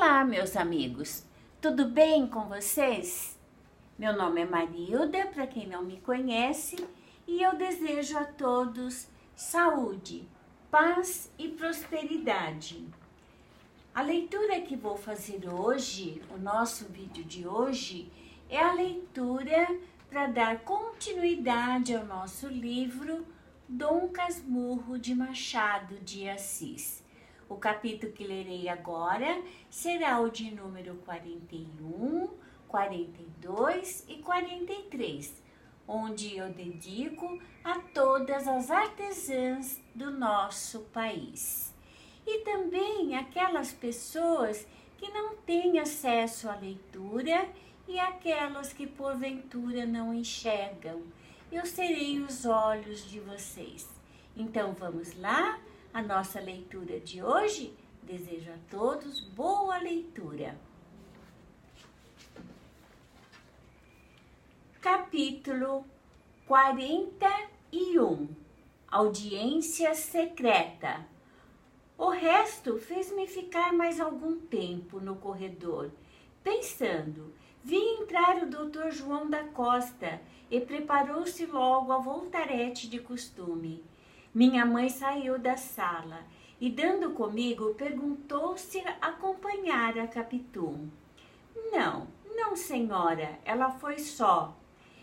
Olá, meus amigos, tudo bem com vocês? Meu nome é Marilda, para quem não me conhece, e eu desejo a todos saúde, paz e prosperidade. A leitura que vou fazer hoje, o nosso vídeo de hoje, é a leitura para dar continuidade ao nosso livro Dom Casmurro de Machado de Assis. O capítulo que lerei agora será o de número 41, 42 e 43, onde eu dedico a todas as artesãs do nosso país. E também aquelas pessoas que não têm acesso à leitura e aquelas que porventura não enxergam. Eu serei os olhos de vocês. Então vamos lá? A nossa leitura de hoje, desejo a todos boa leitura. Capítulo 41. Audiência secreta. O resto fez-me ficar mais algum tempo no corredor, pensando. Vi entrar o Dr. João da Costa e preparou-se logo a voltarete de costume. Minha mãe saiu da sala e, dando comigo, perguntou se acompanhar a Capitu. Não, senhora, ela foi só.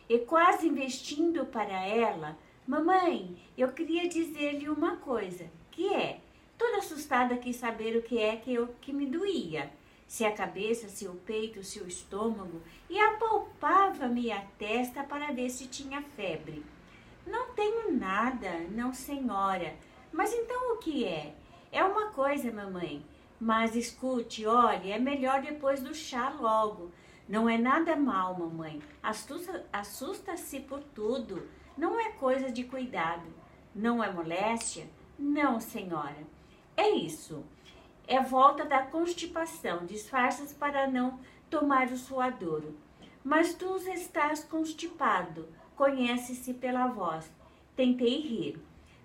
E quase investindo para ela, mamãe, eu queria dizer-lhe uma coisa, que é, toda assustada quis saber o que é que me doía, se a cabeça, se o peito, se o estômago, e apalpava-me a testa para ver se tinha febre. Não tenho nada, não, senhora. Mas então o que é? É uma coisa, mamãe. Mas escute, olhe, é melhor depois do chá logo. Não é nada mal, mamãe. Assusta-se por tudo. Não é coisa de cuidado. Não é moléstia? Não, senhora. É isso. É volta da constipação. Disfarças para não tomar o suadouro. Mas tu estás constipado. Conhece-se pela voz. Tentei rir,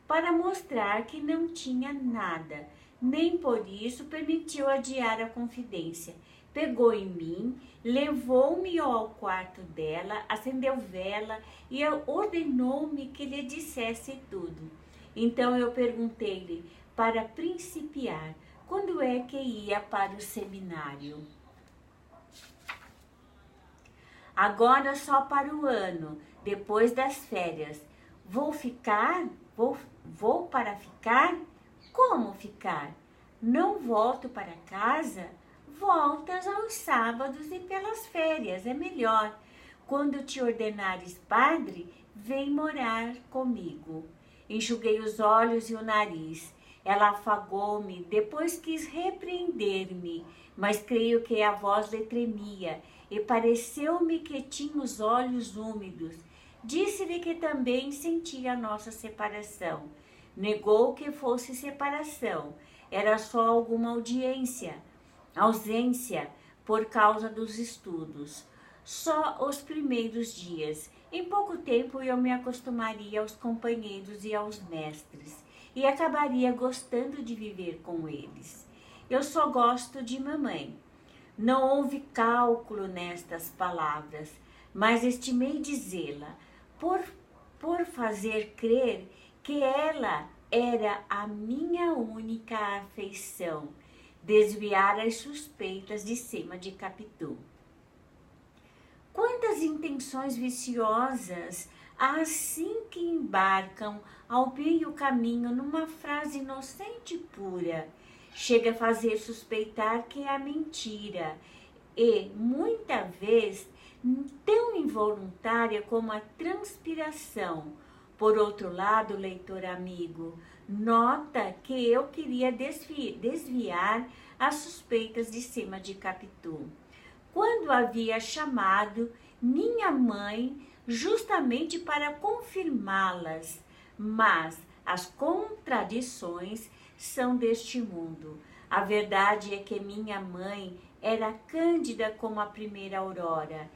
para mostrar que não tinha nada, nem por isso permitiu adiar a confidência. Pegou em mim, levou-me ao quarto dela, acendeu vela e ordenou-me que lhe dissesse tudo. Então eu perguntei-lhe, para principiar, quando é que ia para o seminário? Agora só para o ano, depois das férias. Vou ficar? Vou para ficar? Como ficar? Não volto para casa? Voltas aos sábados e pelas férias, é melhor. Quando te ordenares padre, vem morar comigo. Enxuguei os olhos e o nariz. Ela afagou-me, depois quis repreender-me, mas creio que a voz lhe tremia e pareceu-me que tinha os olhos úmidos. Disse-lhe que também sentia a nossa separação. Negou que fosse separação, era só alguma ausência por causa dos estudos. Só os primeiros dias. Em pouco tempo eu me acostumaria aos companheiros e aos mestres e acabaria gostando de viver com eles. Eu só gosto de mamãe. Não houve cálculo nestas palavras, mas estimei dizê-la, por fazer crer que ela era a minha única afeição, desviar as suspeitas de cima de Capitu. Quantas intenções viciosas há assim que embarcam ao meio caminho numa frase inocente e pura, chega a fazer suspeitar que é a mentira e, muita vez, tão involuntária como a transpiração. Por outro lado, leitor amigo, nota que eu queria desviar as suspeitas de cima de Capitu, quando havia chamado minha mãe justamente para confirmá-las, mas as contradições são deste mundo. A verdade é que minha mãe era cândida como a primeira aurora,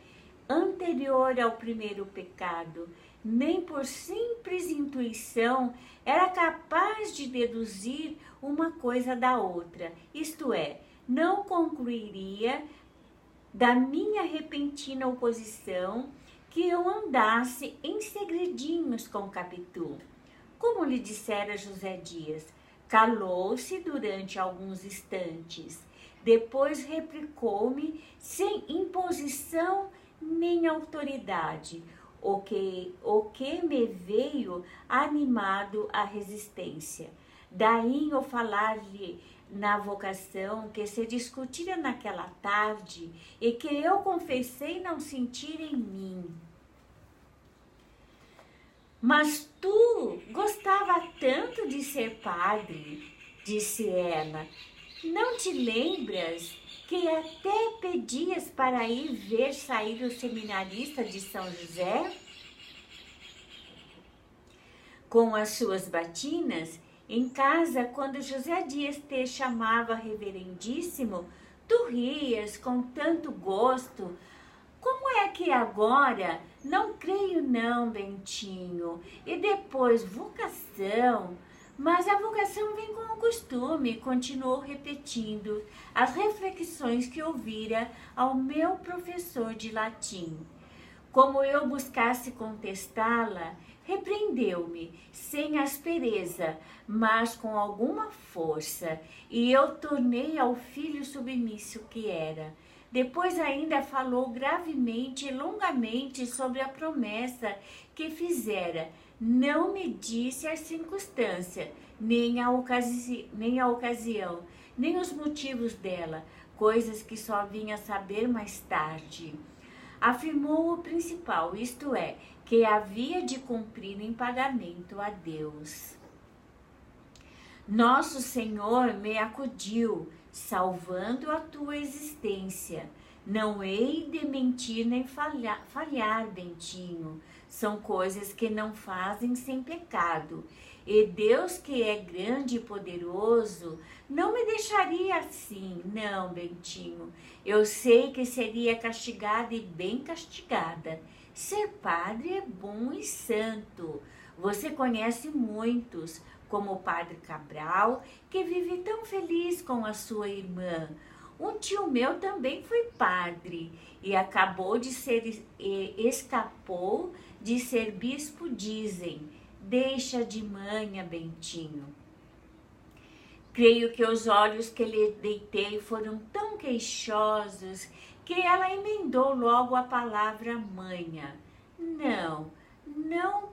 anterior ao primeiro pecado, nem por simples intuição era capaz de deduzir uma coisa da outra, isto é, não concluiria da minha repentina oposição que eu andasse em segredinhos com Capitu. Como lhe dissera José Dias, calou-se durante alguns instantes. Depois replicou-me sem imposição nem autoridade, o que me veio animado à resistência. Daí eu falar-lhe na vocação que se discutira naquela tarde e que eu confessei não sentir em mim. Mas tu gostava tanto de ser padre, disse ela. Não te lembras que até pedias para ir ver sair o seminarista de São José? Com as suas batinas, em casa, quando José Dias te chamava reverendíssimo, tu rias com tanto gosto. Como é que agora? Não creio não, Bentinho. E depois, vocação. Mas a vocação vem com o costume, continuou repetindo as reflexões que ouvira ao meu professor de latim. Como eu buscasse contestá-la, repreendeu-me, sem aspereza, mas com alguma força, e eu tornei ao filho submisso que era. Depois ainda falou gravemente e longamente sobre a promessa que fizera. Não me disse a circunstância, nem a ocasião, nem os motivos dela, coisas que só vinha saber mais tarde. Afirmou o principal, isto é, que havia de cumprir em pagamento a Deus. Nosso Senhor me acudiu, salvando a tua existência. Não hei de mentir nem falhar, Bentinho. São coisas que não fazem sem pecado. E Deus, que é grande e poderoso, não me deixaria assim. Não, Bentinho. Eu sei que seria castigada e bem castigada. Ser padre é bom e santo. Você conhece muitos, como o padre Cabral, que vive tão feliz com a sua irmã. Um tio meu também foi padre e escapou de ser bispo, dizem. Deixa de manha, Bentinho. Creio que os olhos que lhe deitei foram tão queixosos que ela emendou logo a palavra manha. Não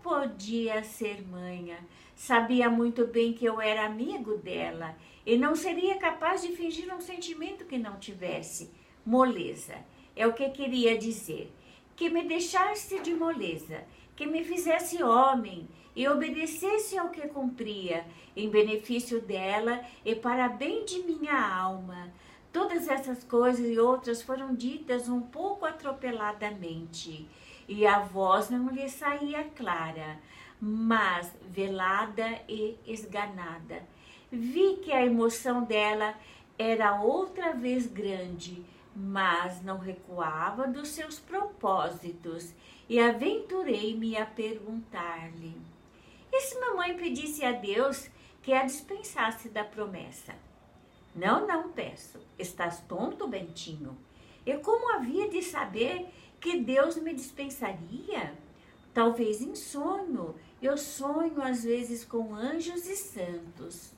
podia ser manha. Sabia muito bem que eu era amigo dela e não seria capaz de fingir um sentimento que não tivesse. Moleza, é o que queria dizer. Que me deixasse de moleza, que me fizesse homem e obedecesse ao que cumpria, em benefício dela e para bem de minha alma. Todas essas coisas e outras foram ditas um pouco atropeladamente, e a voz não lhe saía clara, mas velada e esganada. Vi que a emoção dela era outra vez grande, mas não recuava dos seus propósitos, e aventurei-me a perguntar-lhe: e se mamãe pedisse a Deus que a dispensasse da promessa? Não peço. Estás tonto, Bentinho? E como havia de saber que Deus me dispensaria? Talvez em sonho. Eu sonho às vezes com anjos e santos.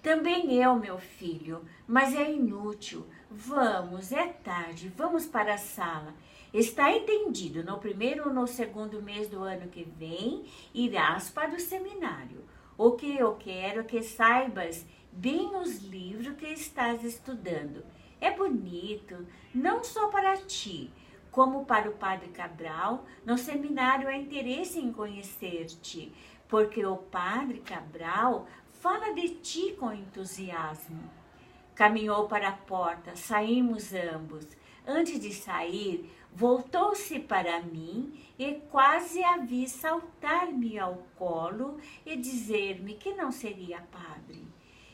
Também eu, meu filho, mas é inútil. Vamos, é tarde, vamos para a sala. Está entendido, no primeiro ou no segundo mês do ano que vem, irás para o seminário. O que eu quero é que saibas bem os livros que estás estudando. É bonito, não só para ti, como para o padre Cabral. No seminário há interesse em conhecer-te, porque o padre Cabral fala de ti com entusiasmo. Caminhou para a porta, saímos ambos. Antes de sair, voltou-se para mim e quase a vi saltar-me ao colo e dizer-me que não seria padre.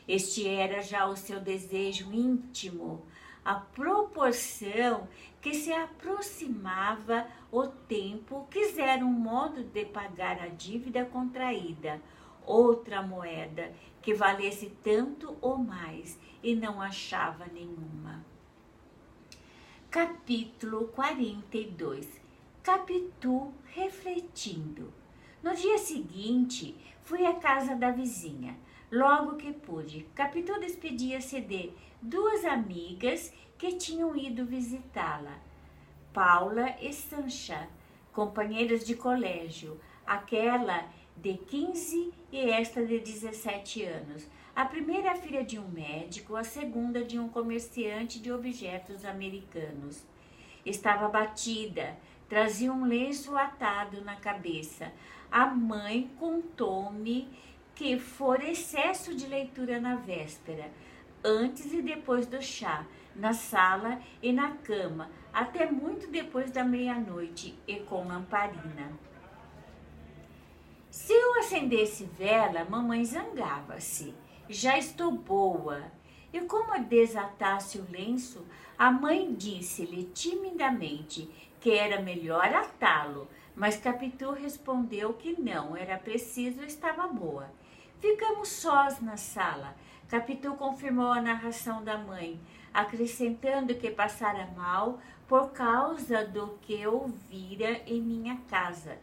Este era já o seu desejo íntimo, à proporção que se aproximava o tempo, quisera um modo de pagar a dívida contraída, outra moeda que valesse tanto ou mais e não achava nenhuma. Capítulo 42. Capitu refletindo. No dia seguinte, fui à casa da vizinha. Logo que pude, Capitu despedia-se de duas amigas que tinham ido visitá-la. Paula e Sancha, companheiras de colégio, aquela de 15 e esta de 17 anos. A primeira filha de um médico, a segunda de um comerciante de objetos americanos. Estava abatida, trazia um lenço atado na cabeça. A mãe contou-me que fora excesso de leitura na véspera, antes e depois do chá, na sala e na cama, até muito depois da meia-noite e com lamparina. Se eu acendesse vela, mamãe zangava-se. Já estou boa. E como desatasse o lenço, a mãe disse-lhe timidamente que era melhor atá-lo, mas Capitu respondeu que não, era preciso, estava boa. Ficamos sós na sala. Capitu confirmou a narração da mãe, acrescentando que passara mal por causa do que ouvira em minha casa.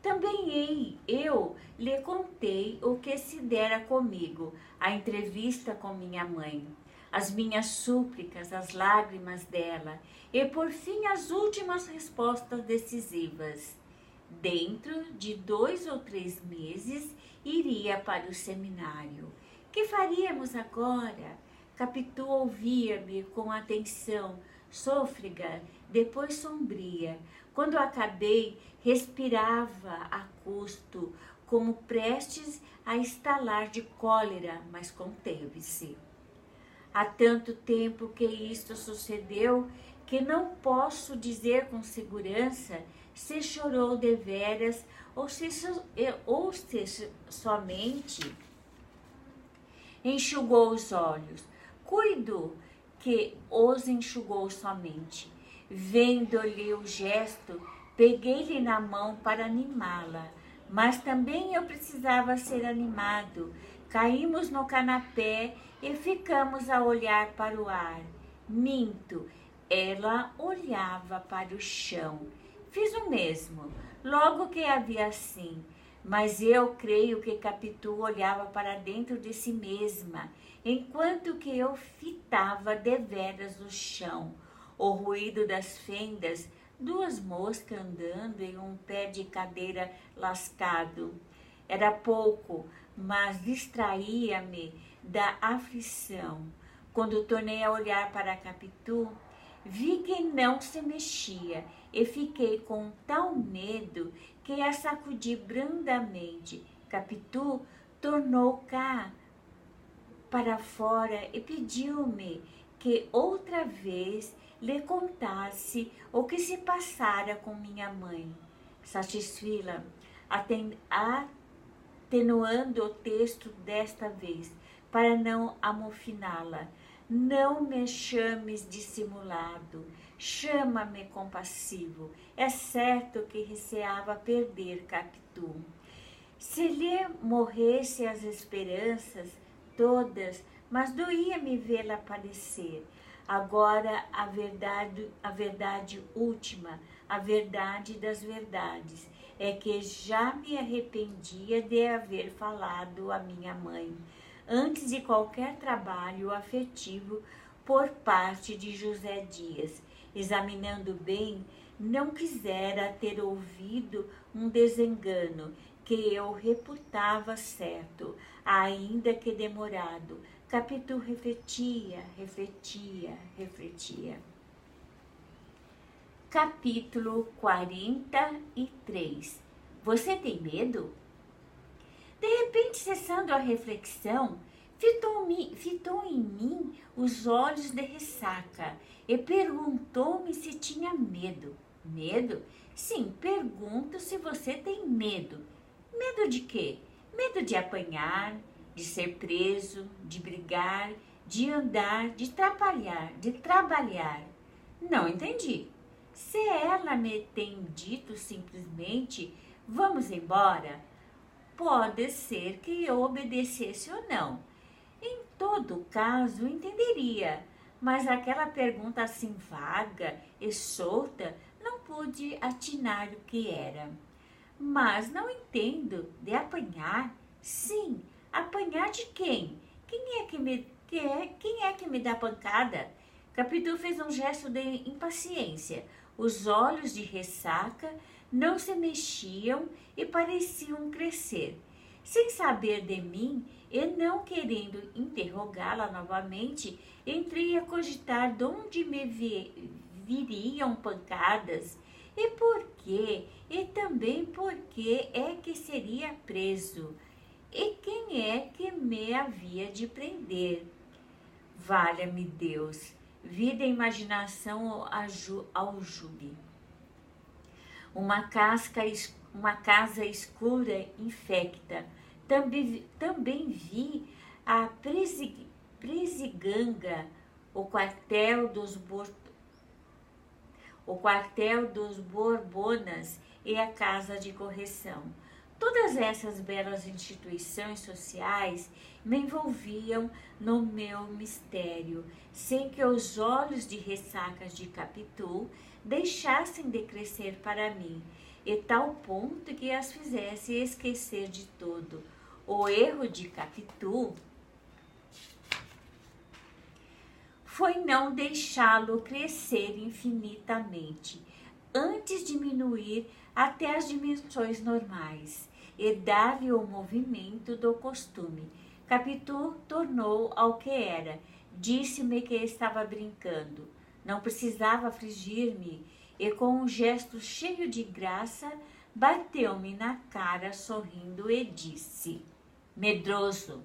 Também eu lhe contei o que se dera comigo, a entrevista com minha mãe, as minhas súplicas, as lágrimas dela e, por fim, as últimas respostas decisivas. Dentro de 2 ou 3 meses, iria para o seminário. Que faríamos agora? Capitu ouvia-me com atenção, sôfrega, depois sombria. Quando acabei, respirava a custo, como prestes a estalar de cólera, mas conteve-se. Há tanto tempo que isto sucedeu que não posso dizer com segurança se chorou deveras ou se somente enxugou os olhos. Cuido que os enxugou somente. Vendo-lhe o gesto, peguei-lhe na mão para animá-la, mas também eu precisava ser animado. Caímos no canapé e ficamos a olhar para o ar. Minto, ela olhava para o chão. Fiz o mesmo, logo que a vi assim, mas eu creio que Capitu olhava para dentro de si mesma, enquanto que eu fitava deveras o chão, o ruído das fendas, 2 moscas andando em um pé de cadeira lascado. Era pouco, mas distraía-me da aflição. Quando tornei a olhar para Capitu, vi que não se mexia e fiquei com tal medo que a sacudi brandamente. Capitu tornou cá para fora e pediu-me que outra vez lhe contasse o que se passara com minha mãe. Satisfi-la, atenuando o texto desta vez, para não amofiná-la. Não me chames dissimulado, chama-me compassivo. É certo que receava perder Capitu. Se lhe morresse as esperanças todas, mas doía-me vê-la padecer. Agora a verdade última, a verdade das verdades, é que já me arrependia de haver falado à minha mãe, antes de qualquer trabalho afetivo por parte de José Dias. Examinando bem, não quisera ter ouvido um desengano que eu reputava certo, ainda que demorado. Capitu refletia. Capítulo 43. Você tem medo? De repente, cessando a reflexão, fitou em mim os olhos de ressaca e perguntou-me se tinha medo. Medo? Sim, pergunto se você tem medo. Medo de quê? Medo de apanhar, de ser preso, de brigar, de andar, de trabalhar. Não entendi. Se ela me tem dito simplesmente, vamos embora, pode ser que eu obedecesse ou não. Em todo caso, entenderia, mas aquela pergunta assim vaga e solta, não pude atinar o que era. Mas não entendo de apanhar? Sim, apanhar de quem? Quem é que me dá pancada? Capitu fez um gesto de impaciência. Os olhos de ressaca não se mexiam e pareciam crescer. Sem saber de mim e não querendo interrogá-la novamente, entrei a cogitar de onde viriam pancadas e por quê, e também por que é que seria preso, e quem é que me havia de prender. Valha-me Deus, vi da imaginação ao júbi. Uma casa escura infecta. Também vi a Presiganga, o quartel dos Borbonas e a casa de correção. Todas essas belas instituições sociais me envolviam no meu mistério, sem que os olhos de ressacas de Capitu deixassem de crescer para mim, e tal ponto que as fizesse esquecer de todo. O erro de Capitu foi não deixá-lo crescer infinitamente, antes diminuir até as dimensões normais, e dar-lhe o movimento do costume. Capitu tornou ao que era, disse-me que estava brincando, não precisava afligir-me, e com um gesto cheio de graça, bateu-me na cara sorrindo e disse, medroso,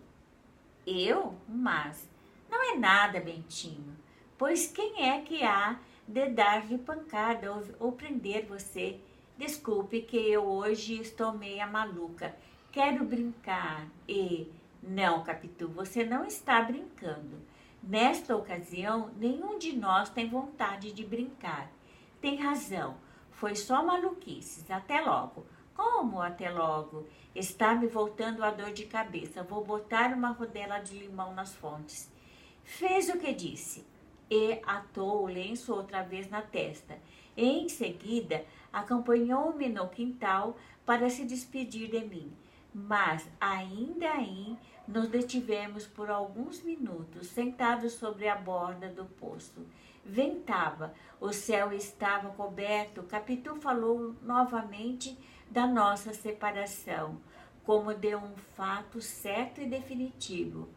eu? Mas não é nada, Bentinho, pois quem é que há de dar-lhe pancada ou prender você? Desculpe que eu hoje estou meia maluca, quero brincar e... Não, Capitu, você não está brincando. Nesta ocasião, nenhum de nós tem vontade de brincar. Tem razão, foi só maluquices, até logo. Como até logo? Está me voltando a dor de cabeça, vou botar uma rodela de limão nas fontes. Fez o que disse e atou o lenço outra vez na testa. E, em seguida, acompanhou-me no quintal para se despedir de mim. Mas, ainda aí, nos detivemos por alguns minutos, sentados sobre a borda do poço. Ventava, o céu estava coberto. Capitu falou novamente da nossa separação, como de um fato certo e definitivo.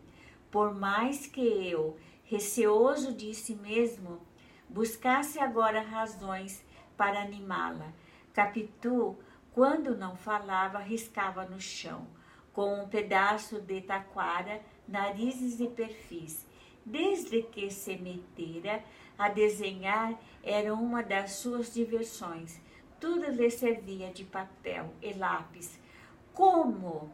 Por mais que eu, receoso de si mesmo, buscasse agora razões para animá-la, Capitu, quando não falava, riscava no chão, com um pedaço de taquara, narizes e perfis. Desde que se metera a desenhar, era uma das suas diversões. Tudo lhe servia de papel e lápis. Como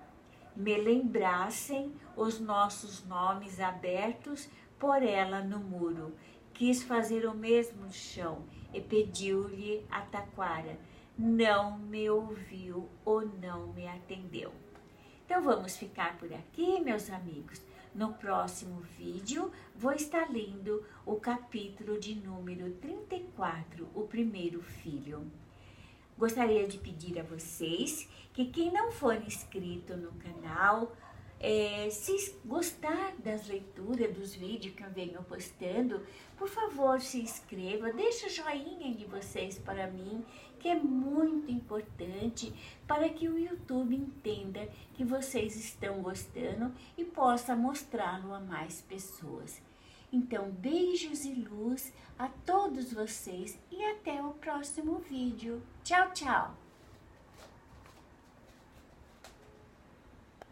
me lembrassem os nossos nomes abertos por ela no muro. Quis fazer o mesmo no chão e pediu-lhe a taquara. Não me ouviu ou não me atendeu. Então vamos ficar por aqui, meus amigos. No próximo vídeo vou estar lendo o capítulo de número 34, o primeiro filho. Gostaria de pedir a vocês que quem não for inscrito no canal, se gostar das leituras, dos vídeos que eu venho postando, por favor, se inscreva, deixa o joinha de vocês para mim, que é muito importante para que o YouTube entenda que vocês estão gostando e possa mostrá-lo a mais pessoas. Então, beijos e luz a todos vocês e até o próximo vídeo. Tchau, tchau!